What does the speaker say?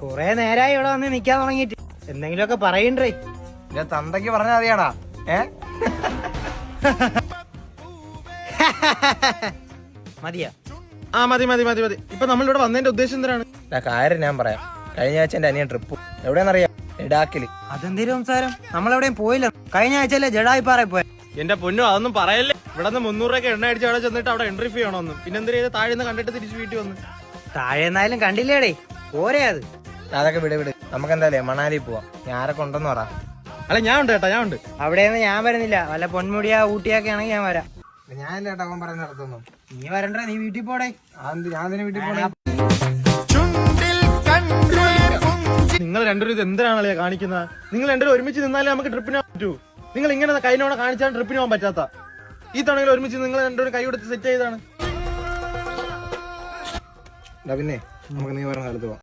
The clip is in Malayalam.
കൊറേ നേരായി ഇവിടെ വന്ന് നിക്കാൻ തുടങ്ങിട്ട് എന്തെങ്കിലുമൊക്കെ പറയണ്ടേ. ഞാൻ തന്തയ്ക്ക് പറഞ്ഞാൽ അറിയാടാ. മതിയാ? ആ മതി മതി മതി മതി. ഇപ്പൊ നമ്മളിവിടെ വന്നതിന്റെ ഉദ്ദേശം എന്തിനാണ്? കാര്യം ഞാൻ പറയാം. കഴിഞ്ഞ ആഴ്ച എന്റെ അനിയൻ ട്രിപ്പ് എവിടെയാണെന്നറിയാം? ലഡാക്കില്. അതെന്തൊരു സംസാരം? നമ്മളെവിടെയും പോയില്ല. കഴിഞ്ഞ ആഴ്ചയല്ലേ ജഡായിപ്പാറ പോയ. എന്റെ പൊന്നു അതൊന്നും പറയല്ലേ. ഇവിടെ നിന്ന് 300 രൂപയ്ക്ക് എണ്ണ അടിച്ച് അവിടെ ചെന്നിട്ട് അവിടെ എൻട്രി ഫീ ആണോന്നും പിന്നെ എന്തിനാ ചെയ്ത് താഴെ നിന്ന് കണ്ടിട്ട് തിരിച്ച് വീട്ടിൽ വന്നു. താഴെ എന്നായാലും കണ്ടില്ലേടേ, പോരേ അത്. അതൊക്കെ വിട്. നമുക്ക് എന്തായാലും മണാലി പോവാം. ഞാൻ ആരൊക്കെ ഉണ്ടെന്ന് പറ. അല്ല ഞാൻ ഉണ്ട് ചേട്ടാ, ഞാൻ ഉണ്ട്. അവിടെയൊന്നും ഞാൻ വരുന്നില്ല. വല്ല പൊന്മുടിയാ ഊട്ടിയൊക്കെ ആണെങ്കിൽ ഞാൻ വരാം. ഞാൻ ചേട്ടാ അവൻ പറയുന്ന നടത്തുന്നു. നീ വരണ്ട, നീ വീട്ടിൽ പോടേ. ഞാൻ തന്നെ വീട്ടിൽ പോണേ. നിങ്ങൾ രണ്ടുപേരും ഇത് എന്തിനാണല്ലേ കാണിക്കുന്നത്? നിങ്ങൾ രണ്ടുപേരും ഒരുമിച്ച് നിന്നാലേ നമുക്ക് ട്രിപ്പിന് പോകാൻ പറ്റൂ. നിങ്ങൾ ഇങ്ങനെ കൈനോടെ കാണിച്ചാൽ ട്രിപ്പിന് പോകാൻ പറ്റാത്ത. ഈ തവണയിൽ ഒരുമിച്ച് നിങ്ങൾ രണ്ടുപേരും കൈ കൊടുത്ത് സെറ്റ് ചെയ്താണ്. പിന്നെ നമുക്ക് നീ പറഞ്ഞ സ്ഥലത്ത് പോവാം.